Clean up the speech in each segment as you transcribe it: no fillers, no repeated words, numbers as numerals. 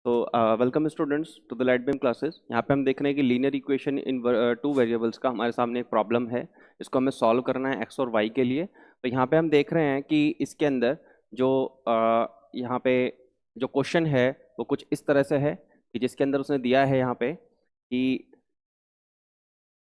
So welcome students to the light beam classes. यहाँ पे हम देख रहे हैं कि linear equation in two variables का हमारे सामने एक प्रॉब्लम है। इसको हमें सॉल्व करना है एक्स और वाई के लिए। तो यहाँ पे हम देख रहे हैं कि इसके अंदर जो यहाँ पे जो क्वेश्चन है वो कुछ इस तरह से है कि जिसके अंदर उसने दिया है यहाँ पे कि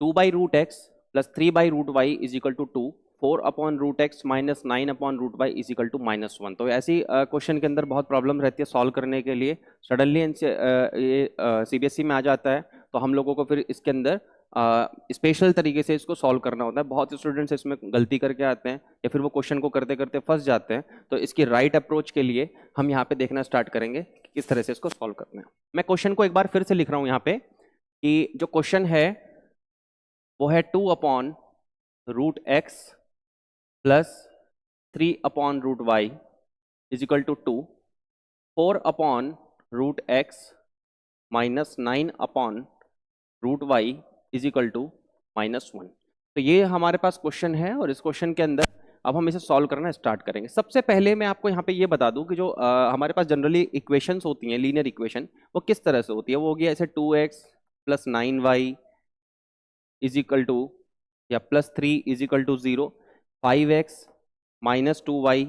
2/√x plus 3/√y is equal to 2, 4/√x minus 9/√y is equal to -1। तो ऐसी क्वेश्चन के अंदर बहुत प्रॉब्लम रहती है सॉल्व करने के लिए। सडनली ये सीबीएसई में आ जाता है तो हम लोगों को फिर इसके अंदर स्पेशल तरीके से इसको सॉल्व करना होता है। बहुत स्टूडेंट्स इसमें गलती करके आते हैं या फिर वो क्वेश्चन को करते करते फंस जाते हैं। तो इसकी राइट अप्रोच के लिए हम यहाँ पे देखना स्टार्ट करेंगे कि किस तरह से इसको सॉल्व करना है। मैं क्वेश्चन को एक बार फिर से लिख रहा हूँ यहाँ पे कि जो क्वेश्चन है वो है 2/√x plus 3/√y is equal to 2, 4/√x minus 9/√y is equal to -1। तो ये हमारे पास क्वेश्चन है और इस क्वेश्चन के अंदर अब हम इसे सॉल्व करना स्टार्ट करेंगे। सबसे पहले मैं आपको यहाँ पे ये बता दूं कि जो हमारे पास जनरली इक्वेशंस होती हैं लीनियर इक्वेशन वो किस तरह से होती है। वो होगी ऐसे 2x plus 9y is equal to या plus 3 is equal to 0, 5x minus 2y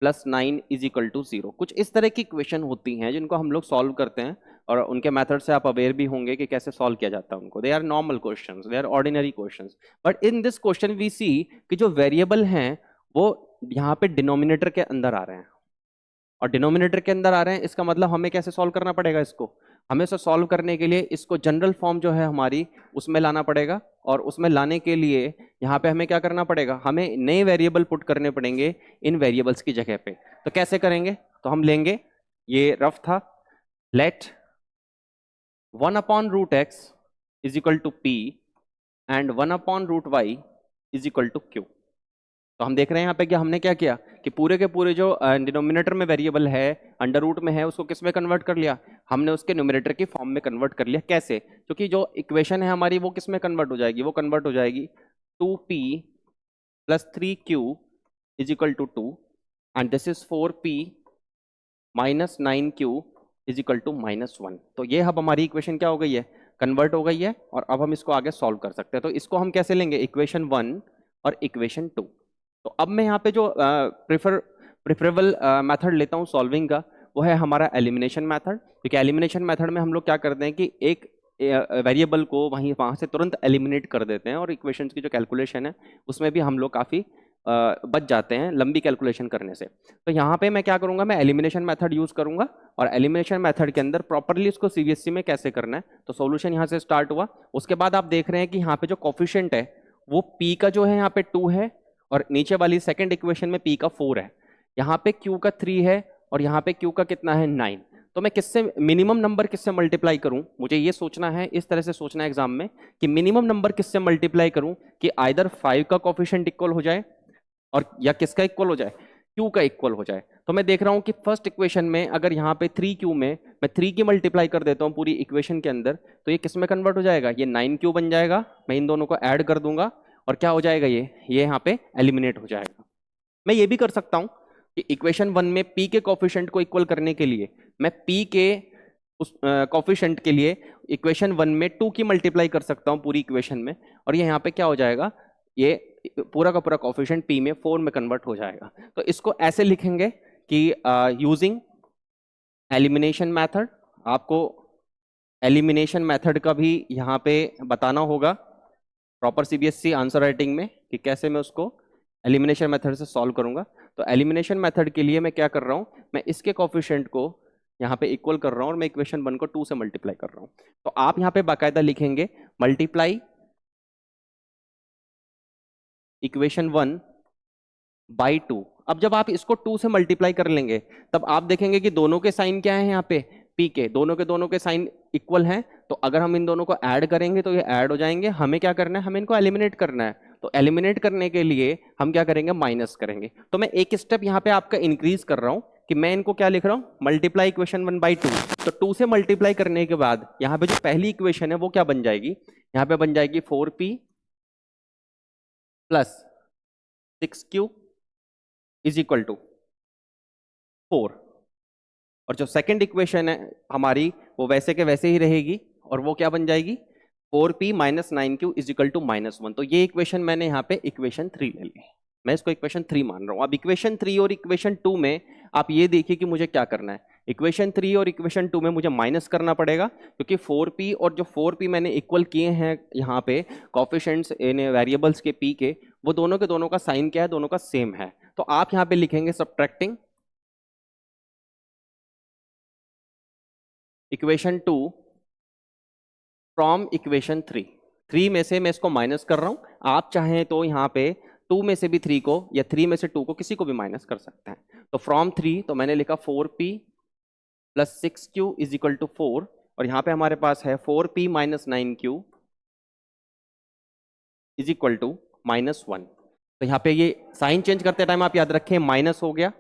plus 9 is equal to 0। कुछ इस तरह की इक्वेशन होती हैं जिनको हम लोग सॉल्व करते हैं और उनके मेथड से आप अवेयर भी होंगे कि कैसे सॉल्व किया जाता है उनको। They are normal questions, they are ordinary questions, but in this question we see कि जो वेरिएबल हैं वो यहाँ पे डिनोमिनेटर के अंदर आ रहे हैं और डिनोमिनेटर के अंदर आ रहे हैं। इसका मतलब हमें कैसे सॉल्व करना पड़ेगा इसको। हमें इसे सॉल्व करने के लिए इसको जनरल फॉर्म जो है हमारी उसमें लाना पड़ेगा और उसमें लाने के लिए यहाँ पे हमें क्या करना पड़ेगा, हमें नए वेरिएबल पुट करने पड़ेंगे इन वेरिएबल्स की जगह पे। तो कैसे करेंगे, तो हम लेंगे, ये रफ था, let 1/√x is equal to p and 1/√y is equal to q। तो हम देख रहे हैं यहाँ पे कि हमने क्या किया कि पूरे के पूरे जो डिनोमिनेटर में वेरिएबल है अंडर रूट में है उसको किस में कन्वर्ट कर लिया, हमने उसके न्यूमरेटर की फॉर्म में कन्वर्ट कर लिया। कैसे, क्योंकि जो इक्वेशन है हमारी वो किस में कन्वर्ट हो जाएगी, वो कन्वर्ट हो जाएगी 2p plus 3q is equal to 2 and this is 4p minus 9q is equal to -1। तो ये अब हमारी इक्वेशन क्या हो गई है, कन्वर्ट हो गई है और अब हम इसको आगे सॉल्व कर सकते हैं। तो इसको हम कैसे लेंगे, इक्वेशन 1 और इक्वेशन 2। तो अब मैं यहाँ पे जो प्रेफरेबल मेथड लेता हूँ सॉल्विंग का वो है हमारा एलिमिनेशन मेथड। क्योंकि एलिमिनेशन मेथड में हम लोग क्या करते हैं कि एक वेरिएबल को वहाँ से तुरंत एलिमिनेट कर देते हैं और इक्वेशंस की जो कैलकुलेशन है उसमें भी हम लोग काफ़ी बच जाते हैं लंबी कैलकुलेशन करने से। तो यहाँ पे मैं क्या करूँगा, मैं एलिमिनेशन मेथड यूज़ करूँगा और एलिमिनेशन मेथड के अंदर प्रॉपरली उसको सीबीएसई में कैसे करना है। तो सॉल्यूशन यहाँ से स्टार्ट हुआ। उसके बाद आप देख रहे हैं कि यहाँ पे जो कोफिशिएंट है वो p का जो है यहाँ पे 2 है और नीचे वाली सेकंड इक्वेशन में p का 4 है, यहाँ पे q का 3 है और यहाँ पे q का कितना है 9। तो मैं किससे मिनिमम नंबर किससे मल्टीप्लाई करूं, मुझे ये सोचना है, इस तरह से सोचना है एग्जाम में कि मिनिमम नंबर किससे मल्टीप्लाई करूं कि आइदर 5 का कोफिशिएंट इक्वल हो जाए और या किसका इक्वल हो जाए, q का इक्वल हो जाए। तो मैं देख रहा हूं कि फर्स्ट इक्वेशन में अगर यहाँ पे 3q में मैं 3 की मल्टीप्लाई कर देता हूं पूरी इक्वेशन के अंदर तो ये किस में कन्वर्ट हो जाएगा, ये 9q बन जाएगा। मैं इन दोनों को ऐड कर दूंगा और क्या हो जाएगा, ये यहाँ पे एलिमिनेट हो जाएगा। मैं ये भी कर सकता हूं कि इक्वेशन 1 में p के कोफिशिएंट को इक्वल करने के लिए मैं p के उस कोफिशिएंट के लिए इक्वेशन 1 में 2 की मल्टीप्लाई कर सकता हूं पूरी इक्वेशन में और ये यहाँ पे क्या हो जाएगा, ये पूरा का पूरा कोफिशिएंट p में 4 में कन्वर्ट हो जाएगा। तो इसको ऐसे लिखेंगे कि यूजिंग एलिमिनेशन मेथड। आपको एलिमिनेशन मेथड का भी यहाँ पे बताना होगा प्रॉपर सीबीएसई आंसर राइटिंग में कि कैसे मैं उसको एलिमिनेशन मेथड से सॉल्व करूंगा। तो एलिमिनेशन मेथड के लिए मैं क्या कर रहा हूं, मैं इसके कोफिशिएंट को यहाँ पे इक्वल कर रहा हूं और मैं इक्वेशन 1 को 2 से मल्टीप्लाई कर रहा हूं। तो आप यहाँ पे बाकायदा लिखेंगे मल्टीप्लाई इक्वेशन 1 बाई 2। अब जब आप इसको 2 से मल्टीप्लाई कर लेंगे तब आप देखेंगे कि दोनों के साइन क्या है, यहाँ पे p के दोनों के साइन इक्वल हैं। तो अगर हम इन दोनों को ऐड करेंगे तो ये ऐड हो जाएंगे। हमें क्या करना है, हमें इनको एलिमिनेट करना है। तो एलिमिनेट करने के लिए हम क्या करेंगे, माइनस करेंगे। तो मैं एक स्टेप यहाँ पे आपका इंक्रीज कर रहा हूँ कि मैं इनको क्या लिख रहा हूँ, मल्टीप्लाई इक्वेशन 1/2। तो 2 से मल्टीप्लाई करने के बाद यहाँ पे जो पहली इक्वेशन है वो क्या बन जाएगी, यहाँ पे बन जाएगी 4p plus 6q is equal to 4। और जो सेकंड इक्वेशन है हमारी वो वैसे के वैसे ही रहेगी, और वो क्या बन जाएगी 4p minus 9q is equal to -1। तो ये इक्वेशन मैंने यहाँ पे इक्वेशन 3 ले ली, मैं इसको इक्वेशन 3 मान रहा हूँ। अब इक्वेशन 3 और इक्वेशन 2 में आप ये देखिए कि मुझे क्या करना है। इक्वेशन 3 और इक्वेशन 2 में मुझे माइनस करना पड़ेगा, क्योंकि 4p और जो 4p मैंने इक्वल किए हैं यहाँ पे कोफिशिएंट्स इन वेरिएबल्स के p के, वो दोनों के दोनों का साइन क्या है, दोनों का सेम है। तो आप यहाँ पे लिखेंगे सब्ट्रैक्टिंग इक्वेशन 2 फ्रॉम इक्वेशन 3 में से मैं इसको माइनस कर रहा हूं। आप चाहें तो यहाँ पे 2 में से भी 3 को या 3 में से 2 को किसी को भी माइनस कर सकते हैं। तो फ्रॉम 3 तो मैंने लिखा 4p plus 6q is equal to 4, और यहाँ पे हमारे पास है 4p minus 9q is equal to -1। तो यहाँ पे ये साइन चेंज करते टाइम आप याद रखें माइनस हो गया,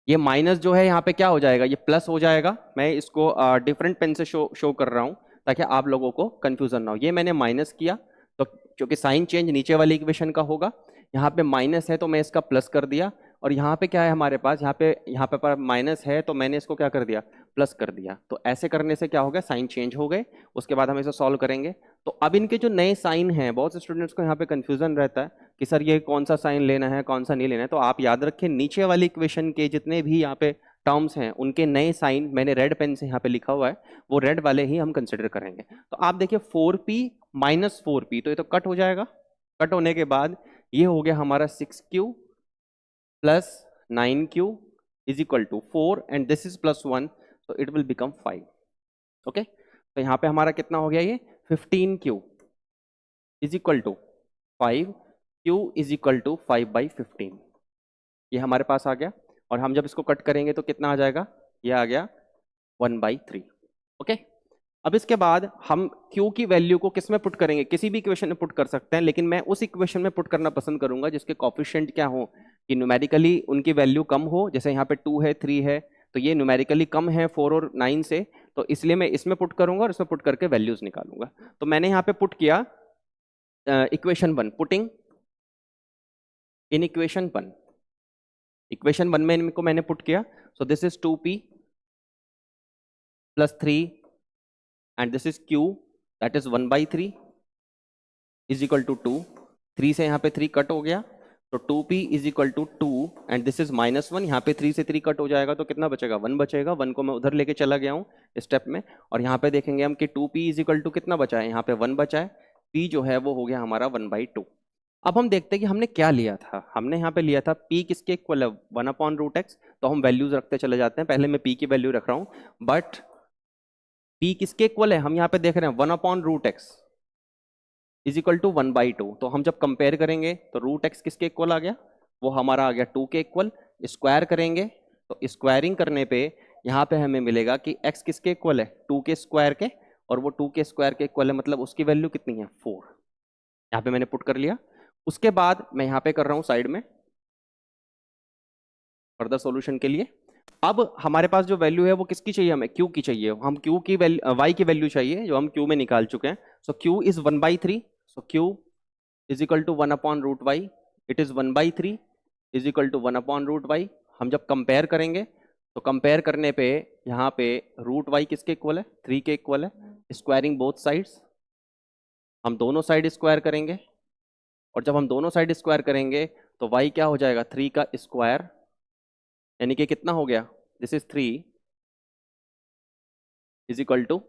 ये माइनस जो है यहाँ पे क्या हो जाएगा, ये प्लस हो जाएगा। मैं इसको डिफरेंट पेन से शो कर रहा हूँ ताकि आप लोगों को कंफ्यूजन ना हो। ये मैंने माइनस किया तो क्योंकि साइन चेंज नीचे वाली इक्वेशन का होगा, यहाँ पे माइनस है तो मैं इसका प्लस कर दिया, और यहाँ पे क्या है हमारे पास, यहाँ पे माइनस है तो मैंने इसको क्या कर दिया, प्लस कर दिया। तो ऐसे करने से क्या हो गया, साइन चेंज हो गए। उसके बाद हम इसे सॉल्व करेंगे। तो अब इनके जो नए साइन हैं, बहुत से स्टूडेंट्स को यहाँ पे कंफ्यूजन रहता है कि सर ये कौन सा साइन लेना है कौन सा नहीं लेना है। तो आप याद रखें नीचे वाली इक्वेशन के जितने भी यहाँ पे टर्म्स हैं उनके नए साइन मैंने रेड पेन से यहाँ पे लिखा हुआ है, वो रेड वाले ही हम कंसिडर करेंगे। तो आप देखिए 4p माइनस 4p, तो ये तो कट हो जाएगा। कट होने के बाद ये हो गया हमारा 6q plus 9q is equal to 4 and this is plus 1, तो इट विल बिकम 5। ओके, तो यहाँ पे हमारा कितना हो गया, ये 15q is equal to 5, q is equal to 5/15, ये हमारे पास आ गया। और हम जब इसको कट करेंगे तो कितना आ जाएगा, ये आ गया 1/3। ओके, अब इसके बाद हम q की वैल्यू को किस में पुट करेंगे, किसी भी इक्वेशन में पुट कर सकते हैं, लेकिन मैं उस इक्वेशन में पुट करना पसंद करूंगा जिसके कोफिशिएंट क्या हो, कि न्यूमेरिकली उनकी वैल्यू कम हो। जैसे यहाँ पे 2 है 3 है, तो ये न्यूमेरिकली कम है 4 और 9 से, तो इसलिए मैं इसमें पुट करूंगा और इसमें पुट करके वैल्यूज निकालूंगा। तो मैंने यहाँ पे पुट किया equation 1, putting in equation 1। Equation 1 में इनको मैंने पुट किया, so this is 2p plus 3 and this is q that is 1/3 is equal to 2। 3 से यहाँ पे 3 कट हो गया, तो 2p is equal to 2 and this is -1। यहाँ पे 3 से 3 कट हो जाएगा तो कितना बचेगा, 1 बचेगा। 1 को मैं उधर लेके चला गया हूँ स्टेप में, और यहाँ पे देखेंगे हम कि 2p इज इक्वल टू कितना बचा है, यहाँ पे 1 बचा है। p जो है वो हो गया हमारा 1/2। अब हम देखते हैं कि हमने क्या लिया था। हमने यहाँ पे लिया था p किसके इक्वल है, 1/√x। तो हम वैल्यूज रखते चले जाते हैं। पहले मैं p की वैल्यू रख रहा हूँ, बट p किसके इक्वल है, हम यहाँ पे देख रहे हैं 1/√x इज इक्वल टू 1/2। तो हम जब कंपेयर करेंगे तो √x किसके इक्वल आ गया, वो हमारा आ गया 2 के इक्वल। स्क्वायर करेंगे तो स्क्वायरिंग करने पे यहाँ पे हमें मिलेगा कि x किसके इक्वल है, 2 के स्क्वायर के, और वो 2 के स्क्वायर के इक्वल है, मतलब उसकी वैल्यू कितनी है, 4। यहाँ पे मैंने पुट कर लिया। उसके बाद मैं यहाँ पे कर रहा हूँ साइड में फर्दर सॉल्यूशन के लिए। अब हमारे पास जो वैल्यू है वो किसकी चाहिए, हमें q की चाहिए। हम q की वैल्यू y की वैल्यू चाहिए जो हम q में निकाल चुके हैं। So q is 1/3, so q is equal to 1/√y, it is 1/3 is equal to 1/√y। हम जब कंपेयर करेंगे तो कंपेयर करने पे यहाँ पे √y किसके इक्वल है, 3 के इक्वल है। स्क्वायरिंग बोथ साइड्स, हम दोनों साइड स्क्वायर करेंगे, और जब हम दोनों साइड स्क्वायर करेंगे तो y क्या हो जाएगा, 3 का स्क्वायर, यानी कि कितना हो गया, this is 3 is equal to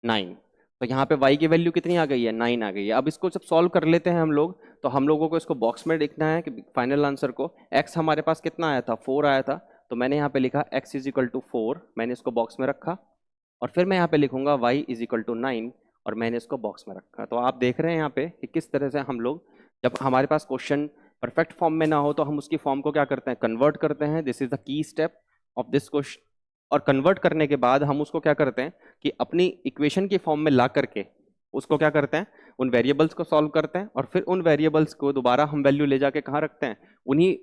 9। तो यहाँ पे y की वैल्यू कितनी आ गई है, 9 आ गई है। अब इसको जब सॉल्व कर लेते हैं हम लोग, तो हम लोगों को इसको बॉक्स में लिखना है कि फाइनल आंसर को। x हमारे पास कितना आया था, 4 आया था, तो मैंने यहाँ पे लिखा x इज इक्वल टू 4, मैंने इसको बॉक्स में रखा। और फिर मैं यहाँ पे लिखूंगा y इज इक्वल टू 9, और मैंने इसको बॉक्स में रखा। तो आप देख रहे हैं यहाँ पे कि किस तरह से हम लोग, जब हमारे पास क्वेश्चन परफेक्ट फॉर्म में ना हो तो हम उसकी फॉर्म को क्या करते हैं, कन्वर्ट करते हैं। This is the key step of this question. और कन्वर्ट करने के बाद हम उसको क्या करते हैं कि अपनी इक्वेशन की फॉर्म में ला करके उसको क्या करते हैं, उन वेरिएबल्स को सॉल्व करते हैं, और फिर उन वेरिएबल्स को दोबारा हम वैल्यू ले जाके कहाँ रखते हैं, उन्हीं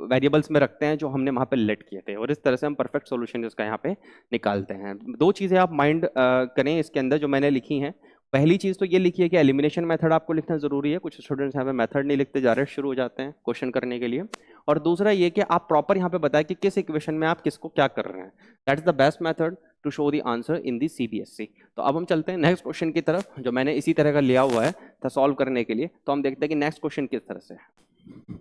वेरिएबल्स में रखते हैं जो हमने वहाँ पे लेट किए थे। और इस तरह से हम परफेक्ट सॉल्यूशन इसका यहाँ पे निकालते हैं। 2 चीज़ें आप माइंड करें इसके अंदर जो मैंने लिखी हैं, पहली चीज तो ये लिखिए कि एलिमिनेशन मेथड आपको लिखना जरूरी है। कुछ स्टूडेंट्स यहाँ पे मेथड नहीं लिखते, जा रहे शुरू हो जाते हैं क्वेश्चन करने के लिए। और दूसरा ये कि आप प्रॉपर यहाँ पे बताएं कि किस इक्वेशन में आप किसको क्या कर रहे हैं। That is the best method to show the answer in the CBSE. तो अब हम चलते हैं नेक्स्ट क्वेश्चन की तरफ, जो मैंने इसी तरह का लिया हुआ है था सॉल्व करने के लिए। तो हम देखते हैं कि नेक्स्ट क्वेश्चन किस तरह से है।